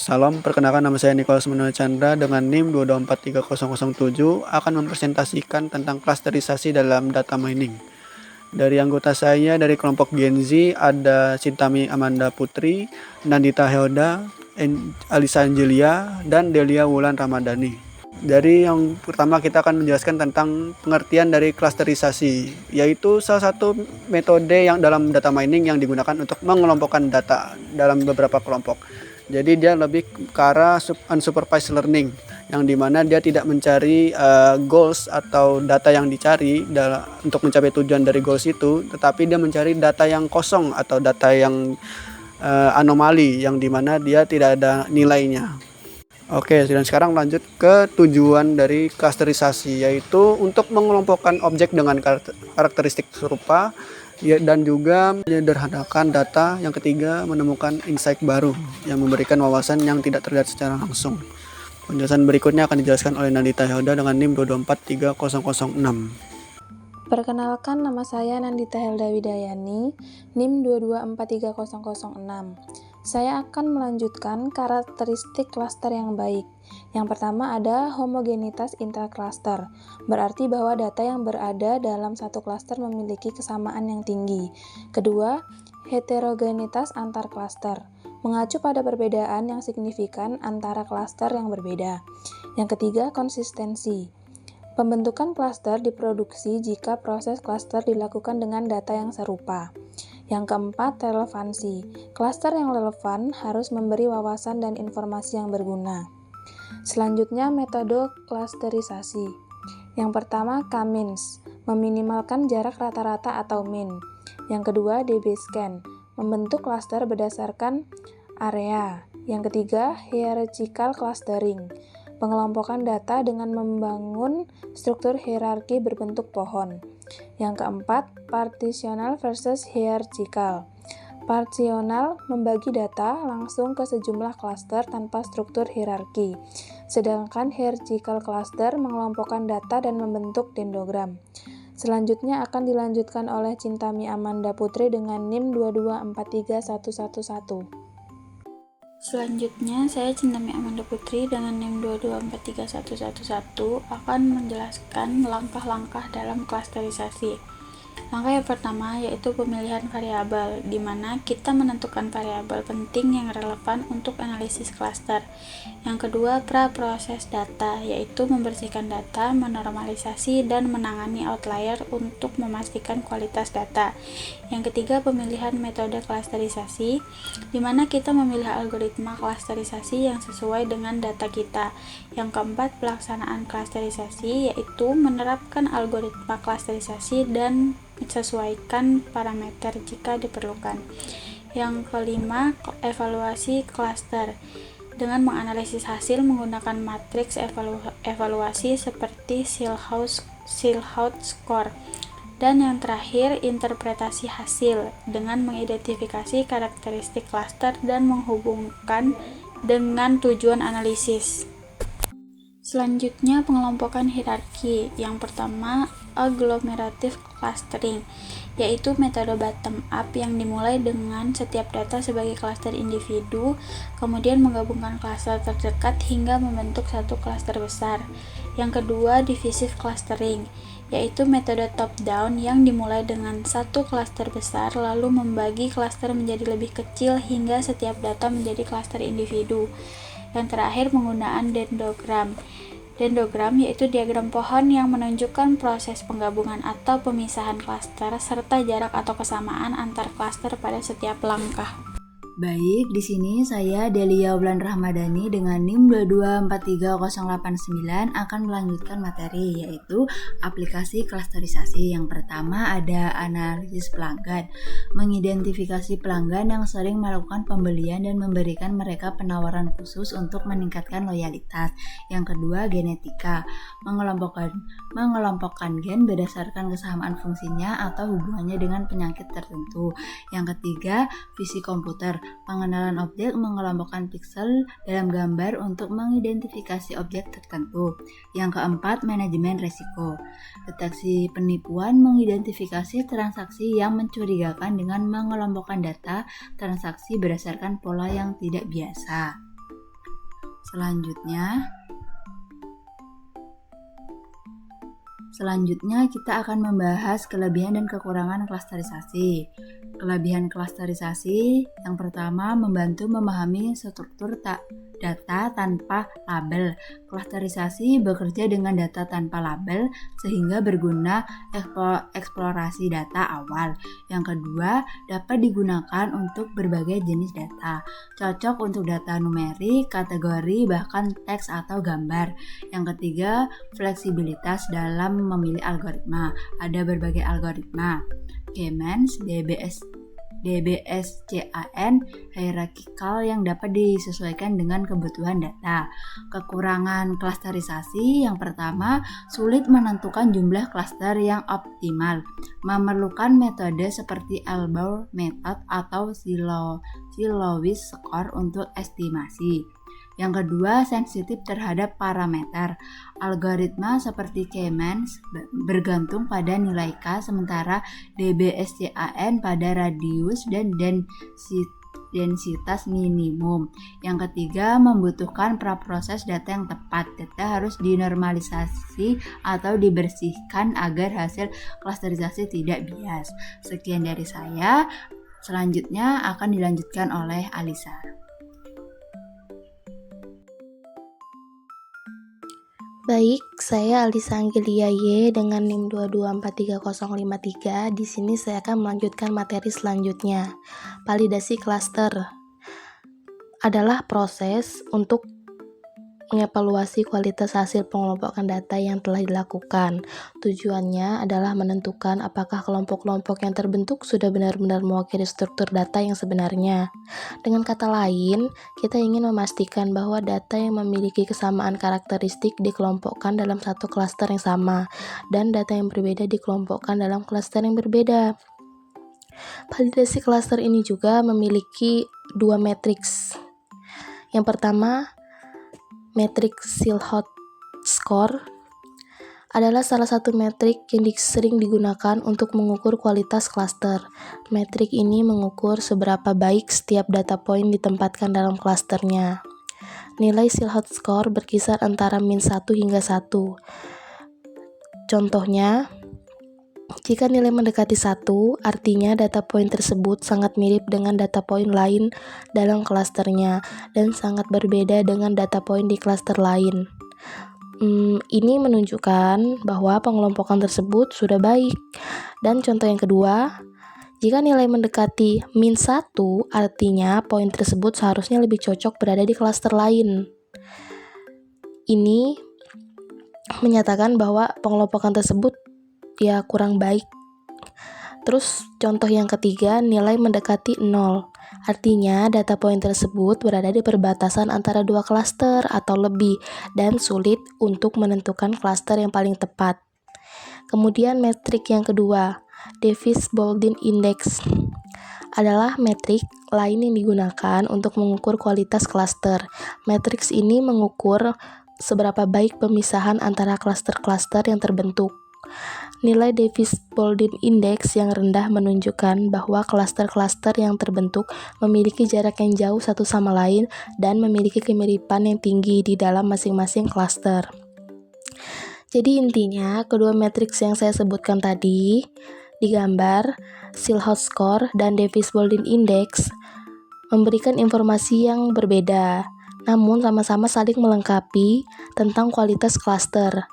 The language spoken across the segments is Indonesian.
Salam, perkenalkan nama saya Nicholas Manuel Chandra dengan NIM 2243007 akan mempresentasikan tentang klasterisasi dalam data mining. Dari anggota saya dari kelompok Gen Z ada Cintami Amanda Putri, Nandita Helda, Alisa Angelia, dan Delia Wulan Ramadhani. Dari yang pertama kita akan menjelaskan tentang pengertian dari klasterisasi, yaitu salah satu metode yang dalam data mining yang digunakan untuk mengelompokkan data dalam beberapa kelompok. Jadi dia lebih ke arah unsupervised learning, yang dimana dia tidak mencari goals atau data yang dicari untuk mencapai tujuan dari goals itu, tetapi dia mencari data yang kosong atau data yang anomali, yang dimana dia tidak ada nilainya. Oke, dan sekarang lanjut ke tujuan dari klasterisasi, yaitu untuk mengelompokkan objek dengan karakteristik serupa dan juga menyederhanakan data. Yang ketiga, menemukan insight baru yang memberikan wawasan yang tidak terlihat secara langsung. Penjelasan berikutnya akan dijelaskan oleh Nandita Helda dengan NIM 2243006. Perkenalkan, nama saya Nandita Helda Widayani, NIM 2243006. Saya akan melanjutkan karakteristik klaster yang baik. Yang pertama ada homogenitas intercluster, berarti bahwa data yang berada dalam satu klaster memiliki kesamaan yang tinggi. Kedua, heterogenitas antar klaster, mengacu pada perbedaan yang signifikan antara klaster yang berbeda. Yang ketiga, konsistensi. Pembentukan klaster diproduksi jika proses klaster dilakukan dengan data yang serupa. Yang keempat, relevansi. Klaster yang relevan harus memberi wawasan dan informasi yang berguna. Selanjutnya, metode klasterisasi. Yang pertama, K-means, meminimalkan jarak rata-rata atau min. Yang kedua, DB-scan, membentuk klaster berdasarkan area. Yang ketiga, hierarchical clustering, pengelompokan data dengan membangun struktur hierarki berbentuk pohon. Yang keempat, partitional versus hierarchical. Partitional membagi data langsung ke sejumlah klaster tanpa struktur hierarki, sedangkan hierarchical cluster mengelompokkan data dan membentuk dendrogram. Selanjutnya akan dilanjutkan oleh Cintami Amanda Putri dengan NIM 2243111. Selanjutnya, saya Cintami Amanda Putri dengan NIM 2243111 akan menjelaskan langkah-langkah dalam klasterisasi. Langkah yang pertama yaitu pemilihan variabel, di mana kita menentukan variabel penting yang relevan untuk analisis klaster. Yang kedua, praproses data, yaitu membersihkan data, menormalisasi, dan menangani outlier untuk memastikan kualitas data. Yang ketiga, pemilihan metode klasterisasi, di mana kita memilih algoritma klasterisasi yang sesuai dengan data kita. Yang keempat, pelaksanaan klasterisasi, yaitu menerapkan algoritma klasterisasi dan sesuaikan parameter jika diperlukan. Yang kelima, evaluasi klaster dengan menganalisis hasil menggunakan matriks evaluasi seperti Shillhouse score. Dan yang terakhir, interpretasi hasil dengan mengidentifikasi karakteristik klaster dan menghubungkan dengan tujuan analisis. Selanjutnya, pengelompokan hierarki. Yang pertama, agglomerative clustering, yaitu metode bottom up yang dimulai dengan setiap data sebagai klaster individu, kemudian menggabungkan klaster terdekat hingga membentuk satu klaster besar. Yang kedua, divisive clustering, yaitu metode top down yang dimulai dengan satu klaster besar lalu membagi klaster menjadi lebih kecil hingga setiap data menjadi klaster individu. Yang terakhir, penggunaan dendrogram. Dendrogram yaitu diagram pohon yang menunjukkan proses penggabungan atau pemisahan klaster serta jarak atau kesamaan antar klaster pada setiap langkah. Baik, di sini saya Delia Wulan Ramadhani dengan NIM 2243089 akan melanjutkan materi, yaitu aplikasi klasterisasi. Yang pertama ada analisis pelanggan, mengidentifikasi pelanggan yang sering melakukan pembelian dan memberikan mereka penawaran khusus untuk meningkatkan loyalitas. Yang kedua, genetika, mengelompokkan gen berdasarkan kesamaan fungsinya atau hubungannya dengan penyakit tertentu. Yang ketiga, visi komputer, pengenalan objek, mengelompokkan piksel dalam gambar untuk mengidentifikasi objek tertentu. Yang keempat, manajemen risiko, deteksi penipuan, mengidentifikasi transaksi yang mencurigakan dengan mengelompokkan data transaksi berdasarkan pola yang tidak biasa. Selanjutnya kita akan membahas kelebihan dan kekurangan klasterisasi. Kelebihan klasterisasi yang pertama membantu memahami struktur data tanpa label. Klasterisasi bekerja dengan data tanpa label sehingga berguna eksplorasi data awal. Yang kedua, dapat digunakan untuk berbagai jenis data. Cocok untuk data numerik, kategori, bahkan teks atau gambar. Yang ketiga, fleksibilitas dalam memilih algoritma. Ada berbagai algoritma. K-means, DBSCAN, hierarchical yang dapat disesuaikan dengan kebutuhan data. Kekurangan klasterisasi yang pertama, sulit menentukan jumlah klaster yang optimal. Memerlukan metode seperti Elbow method atau Shillow's score untuk estimasi. Yang kedua, sensitif terhadap parameter. Algoritma seperti K-means bergantung pada nilai K, sementara DBSCAN pada radius dan densitas minimum. Yang ketiga, membutuhkan praproses data yang tepat. Data harus dinormalisasi atau dibersihkan agar hasil klasterisasi tidak bias. Sekian dari saya. Selanjutnya akan dilanjutkan oleh Alisa. Baik, saya Alisa Anggelia Y dengan NIM 2243053. Di sini saya akan melanjutkan materi selanjutnya. Validasi klaster adalah proses untuk mengevaluasi kualitas hasil pengelompokan data yang telah dilakukan. Tujuannya adalah menentukan apakah kelompok-kelompok yang terbentuk sudah benar-benar mewakili struktur data yang sebenarnya. Dengan kata lain, kita ingin memastikan bahwa data yang memiliki kesamaan karakteristik dikelompokkan dalam satu klaster yang sama, dan data yang berbeda dikelompokkan dalam klaster yang berbeda. Validasi klaster ini juga memiliki dua matriks. Yang pertama, matriks Shillow's score adalah salah satu metrik yang sering digunakan untuk mengukur kualitas klaster. Metrik ini mengukur seberapa baik setiap data point ditempatkan dalam klasternya. Nilai Shillow's score berkisar antara -1 hingga 1. Contohnya, jika nilai mendekati 1, artinya data point tersebut sangat mirip dengan data point lain dalam klasternya dan sangat berbeda dengan data point di klaster lain. Ini menunjukkan bahwa pengelompokan tersebut sudah baik. Dan contoh yang kedua, jika nilai mendekati -1, artinya point tersebut seharusnya lebih cocok berada di klaster lain. Ini menyatakan bahwa pengelompokan tersebut kurang baik. Terus contoh yang ketiga, nilai mendekati 0. Artinya data point tersebut berada di perbatasan antara dua klaster atau lebih dan sulit untuk menentukan klaster yang paling tepat. Kemudian metrik yang kedua, Davis-Baldwin Index, adalah metrik lain yang digunakan untuk mengukur kualitas klaster. Matriks ini mengukur seberapa baik pemisahan antara klaster-klaster yang terbentuk. Nilai Davis-Baldwin Index yang rendah menunjukkan bahwa klaster-klaster yang terbentuk memiliki jarak yang jauh satu sama lain dan memiliki kemiripan yang tinggi di dalam masing-masing klaster. Jadi intinya, kedua matriks yang saya sebutkan tadi di gambar, Shillow's score dan Davis-Baldwin Index, memberikan informasi yang berbeda, namun sama-sama saling melengkapi tentang kualitas klaster.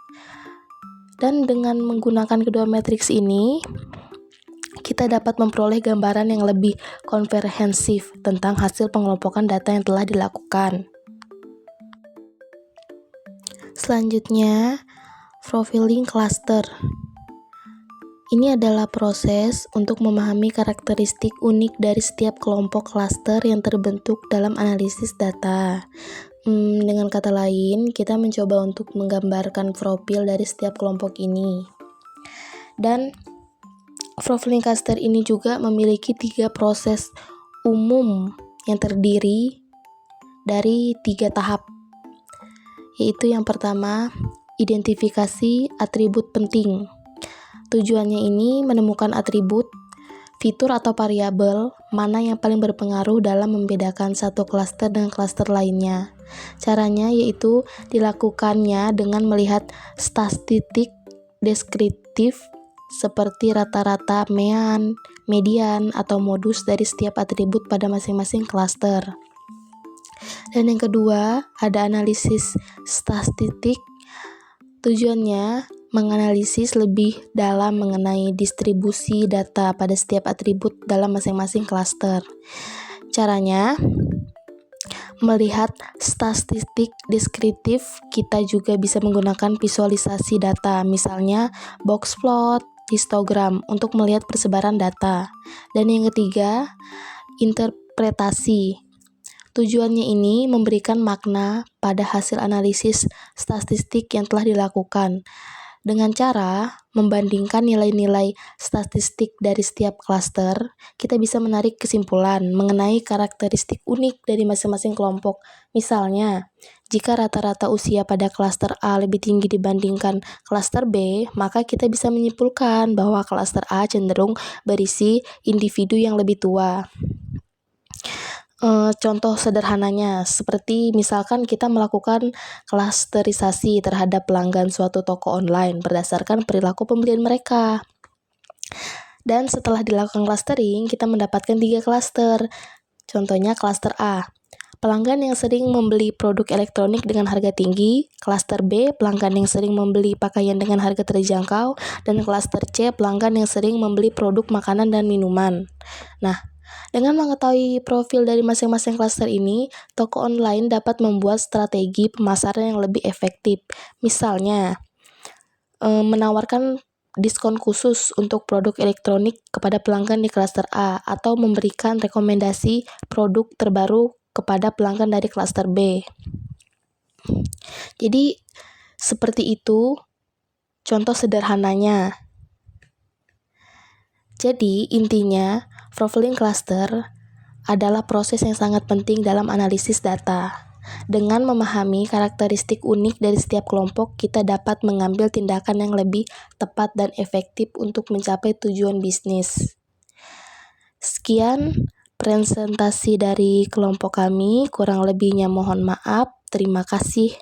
Dan dengan menggunakan kedua matriks ini, kita dapat memperoleh gambaran yang lebih komprehensif tentang hasil pengelompokan data yang telah dilakukan. Selanjutnya, profiling cluster. Ini adalah proses untuk memahami karakteristik unik dari setiap kelompok klaster yang terbentuk dalam analisis data. Dengan kata lain, kita mencoba untuk menggambarkan profil dari setiap kelompok ini. Dan profiling cluster ini juga memiliki 3 proses umum yang terdiri dari 3 tahap. Yaitu yang pertama, identifikasi atribut penting. Tujuannya ini menemukan atribut, fitur atau variabel mana yang paling berpengaruh dalam membedakan satu klaster dengan klaster lainnya. Caranya yaitu dilakukannya dengan melihat statistik deskriptif seperti rata-rata, median, atau modus dari setiap atribut pada masing-masing klaster. Dan yang kedua, ada analisis statistik. Tujuannya menganalisis lebih dalam mengenai distribusi data pada setiap atribut dalam masing-masing klaster. Caranya, melihat statistik deskriptif, kita juga bisa menggunakan visualisasi data, misalnya box plot, histogram, untuk melihat persebaran data. Dan yang ketiga, interpretasi. Tujuannya ini memberikan makna pada hasil analisis statistik yang telah dilakukan, dengan cara membandingkan nilai-nilai statistik dari setiap klaster. Kita bisa menarik kesimpulan mengenai karakteristik unik dari masing-masing kelompok. Misalnya, jika rata-rata usia pada klaster A lebih tinggi dibandingkan klaster B, maka kita bisa menyimpulkan bahwa klaster A cenderung berisi individu yang lebih tua. Contoh sederhananya, seperti misalkan kita melakukan klasterisasi terhadap pelanggan suatu toko online berdasarkan perilaku pembelian mereka. Dan setelah dilakukan clustering, kita mendapatkan 3 klaster. Contohnya klaster A, pelanggan yang sering membeli produk elektronik dengan harga tinggi. Klaster B, pelanggan yang sering membeli pakaian dengan harga terjangkau. Dan klaster C, pelanggan yang sering membeli produk makanan dan minuman. Nah, dengan mengetahui profil dari masing-masing klaster ini, toko online dapat membuat strategi pemasaran yang lebih efektif. Misalnya, menawarkan diskon khusus untuk produk elektronik kepada pelanggan di klaster A, atau memberikan rekomendasi produk terbaru kepada pelanggan dari klaster B. Jadi, seperti itu contoh sederhananya. Jadi, intinya, profiling cluster adalah proses yang sangat penting dalam analisis data. Dengan memahami karakteristik unik dari setiap kelompok, kita dapat mengambil tindakan yang lebih tepat dan efektif untuk mencapai tujuan bisnis. Sekian presentasi dari kelompok kami, kurang lebihnya mohon maaf. Terima kasih.